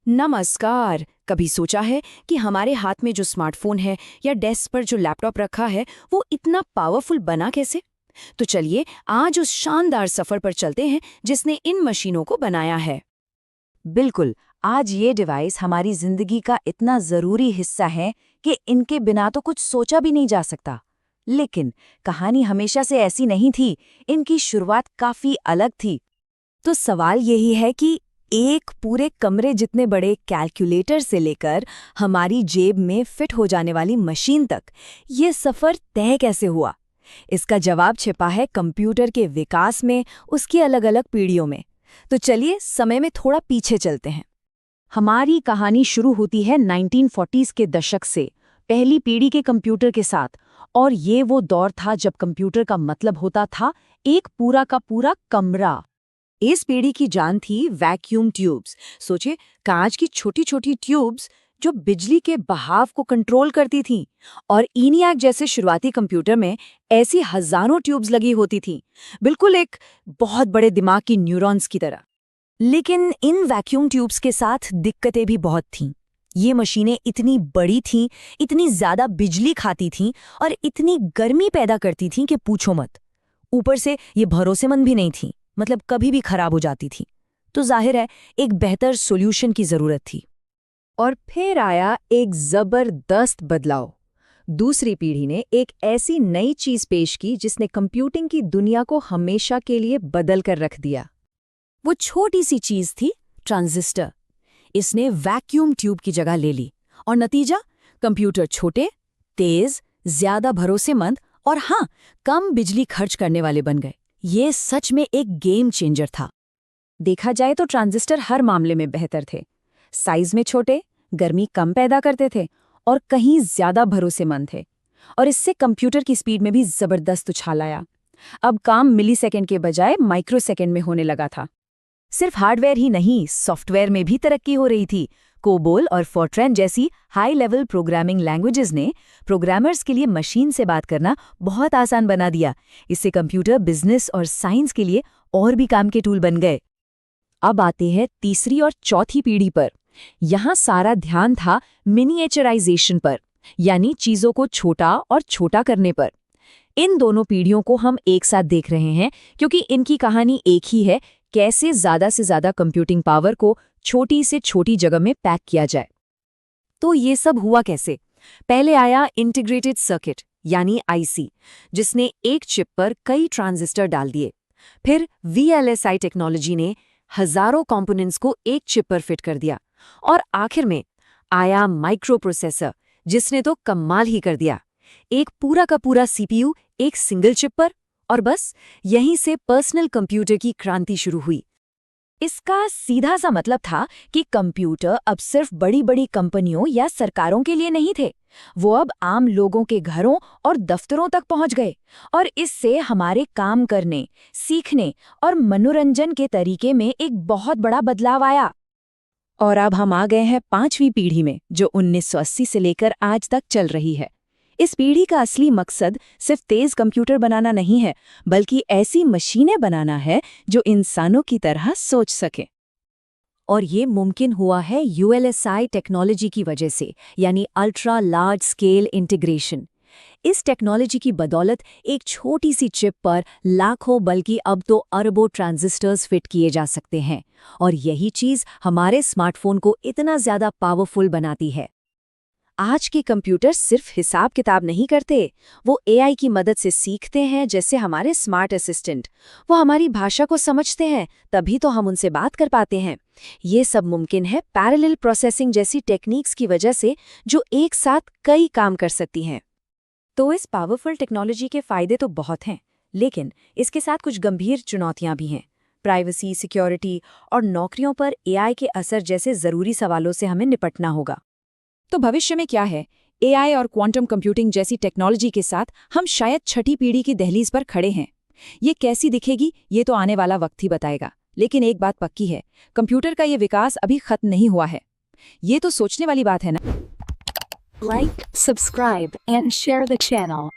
नमस्कार। कभी सोचा है कि हमारे हाथ में जो स्मार्टफोन है या डेस्क पर जो लैपटॉप रखा है वो इतना पावरफुल बना कैसे? तो चलिए आज उस शानदार सफर पर चलते हैं जिसने इन मशीनों को बनाया है। बिल्कुल। आज ये डिवाइस हमारी जिंदगी का इतना जरूरी हिस्सा है कि इनके बिना तो कुछ सोचा भी नहीं जा सकता। लेकिन कहानी हमेशा से ऐसी नहीं थी। इनकी शुरुआत काफी अलग थी। तो सवाल यही है कि एक पूरे कमरे जितने बड़े कैलकुलेटर से लेकर हमारी जेब में फिट हो जाने वाली मशीन तक ये सफर तय कैसे हुआ? इसका जवाब छिपा है कंप्यूटर के विकास में, उसकी अलग अलग पीढ़ियों में। तो चलिए समय में थोड़ा पीछे चलते हैं। हमारी कहानी शुरू होती है 1940s के दशक से, पहली पीढ़ी के कंप्यूटर के साथ। और ये वो दौर था जब कंप्यूटर का मतलब होता था एक पूरा का पूरा कमरा। इस पीढ़ी की जान थी वैक्यूम ट्यूब्स। सोचिए, कांच की छोटी छोटी ट्यूब्स जो बिजली के बहाव को कंट्रोल करती थीं। और ENIAC जैसे शुरुआती कंप्यूटर में ऐसी हजारों ट्यूब्स लगी होती थीं, बिल्कुल एक बहुत बड़े दिमाग की न्यूरॉन्स की तरह। लेकिन इन वैक्यूम ट्यूब्स के साथ दिक्कतें भी बहुत थीं। ये मशीनें इतनी बड़ी थीं, इतनी ज्यादा बिजली खाती थीं और इतनी गर्मी पैदा करती थीं कि पूछो मत। ऊपर से ये भरोसेमंद भी नहीं थीं, मतलब कभी भी खराब हो जाती थी। तो जाहिर है एक बेहतर सॉल्यूशन की जरूरत थी। और फिर आया एक जबरदस्त बदलाव। दूसरी पीढ़ी ने एक ऐसी नई चीज पेश की जिसने कंप्यूटिंग की दुनिया को हमेशा के लिए बदल कर रख दिया। वो छोटी सी चीज थी ट्रांजिस्टर। इसने वैक्यूम ट्यूब की जगह ले ली और नतीजा, कंप्यूटर छोटे, तेज, ज्यादा भरोसेमंद और हाँ, कम बिजली खर्च करने वाले बन गए। ये सच में एक गेम चेंजर था। देखा जाए तो ट्रांजिस्टर हर मामले में बेहतर थे। साइज में छोटे, गर्मी कम पैदा करते थे और कहीं ज्यादा भरोसेमंद थे। और इससे कंप्यूटर की स्पीड में भी जबरदस्त उछाल आया। अब काम मिलीसेकंड के बजाय माइक्रोसेकंड में होने लगा था। सिर्फ हार्डवेयर ही नहीं, सॉफ्टवेयर में भी तरक्की हो रही थी। कोबोल और फॉर्ट्रैन जैसी हाई लेवल प्रोग्रामिंग लैंग्वेजेस ने प्रोग्रामर्स के लिए मशीन से बात करना बहुत आसान बना दिया। इससे कंप्यूटर बिजनेस और साइंस के लिए और भी काम के टूल बन गए। अब आते हैं तीसरी और चौथी पीढ़ी पर। यहाँ सारा ध्यान था मिनिएचराइजेशन पर, यानी चीजों को छोटा और छोटा करने पर। इन दोनों पीढ़ियों को हम एक साथ देख रहे हैं क्योंकि इनकी कहानी एक ही है, कैसे ज्यादा से ज्यादा कंप्यूटिंग पावर को छोटी से छोटी जगह में पैक किया जाए। तो ये सब हुआ कैसे? पहले आया इंटीग्रेटेड सर्किट यानी IC, जिसने एक चिप पर कई ट्रांजिस्टर डाल दिए। फिर VLSI टेक्नोलॉजी ने हजारों कंपोनेंट्स को एक चिप पर फिट कर दिया। और आखिर में आया माइक्रो प्रोसेसर, जिसने तो कमाल ही कर दिया। एक पूरा का पूरा CPU एक सिंगल चिप पर, और बस यहीं से पर्सनल कंप्यूटर की क्रांति शुरू हुई। इसका सीधा सा मतलब था कि कंप्यूटर अब सिर्फ बड़ी बड़ी कंपनियों या सरकारों के लिए नहीं थे। वो अब आम लोगों के घरों और दफ्तरों तक पहुंच गए। और इससे हमारे काम करने, सीखने और मनोरंजन के तरीके में एक बहुत बड़ा बदलाव आया। और अब हम आ गए हैं पांचवी पीढ़ी में, जो 1980 से लेकर आज तक चल रही है। इस पीढ़ी का असली मकसद सिर्फ तेज कंप्यूटर बनाना नहीं है, बल्कि ऐसी मशीनें बनाना है जो इंसानों की तरह सोच सके। और ये मुमकिन हुआ है ULSI टेक्नोलॉजी की वजह से, यानी अल्ट्रा लार्ज स्केल इंटीग्रेशन। इस टेक्नोलॉजी की बदौलत एक छोटी सी चिप पर लाखों बल्कि अब तो अरबों ट्रांजिस्टर्स फिट किए जा सकते हैं। और यही चीज़ हमारे स्मार्टफोन को इतना ज़्यादा पावरफुल बनाती है। आज के कंप्यूटर सिर्फ हिसाब किताब नहीं करते, वो AI की मदद से सीखते हैं, जैसे हमारे स्मार्ट असिस्टेंट। वो हमारी भाषा को समझते हैं, तभी तो हम उनसे बात कर पाते हैं। ये सब मुमकिन है पैरेलल प्रोसेसिंग जैसी टेक्निक्स की वजह से, जो एक साथ कई काम कर सकती हैं। तो इस पावरफुल टेक्नोलॉजी के फायदे तो बहुत हैं, लेकिन इसके साथ कुछ गंभीर चुनौतियां भी हैं। प्राइवेसी, सिक्योरिटी और नौकरियों पर AI के असर जैसे ज़रूरी सवालों से हमें निपटना होगा। तो भविष्य में क्या है? AI और क्वांटम कंप्यूटिंग जैसी टेक्नोलॉजी के साथ हम शायद छठी पीढ़ी की दहलीज पर खड़े हैं। ये कैसी दिखेगी, ये तो आने वाला वक्त ही बताएगा। लेकिन एक बात पक्की है, कंप्यूटर का ये विकास अभी खत्म नहीं हुआ है। ये तो सोचने वाली बात है ना। Like, subscribe, and share the channel.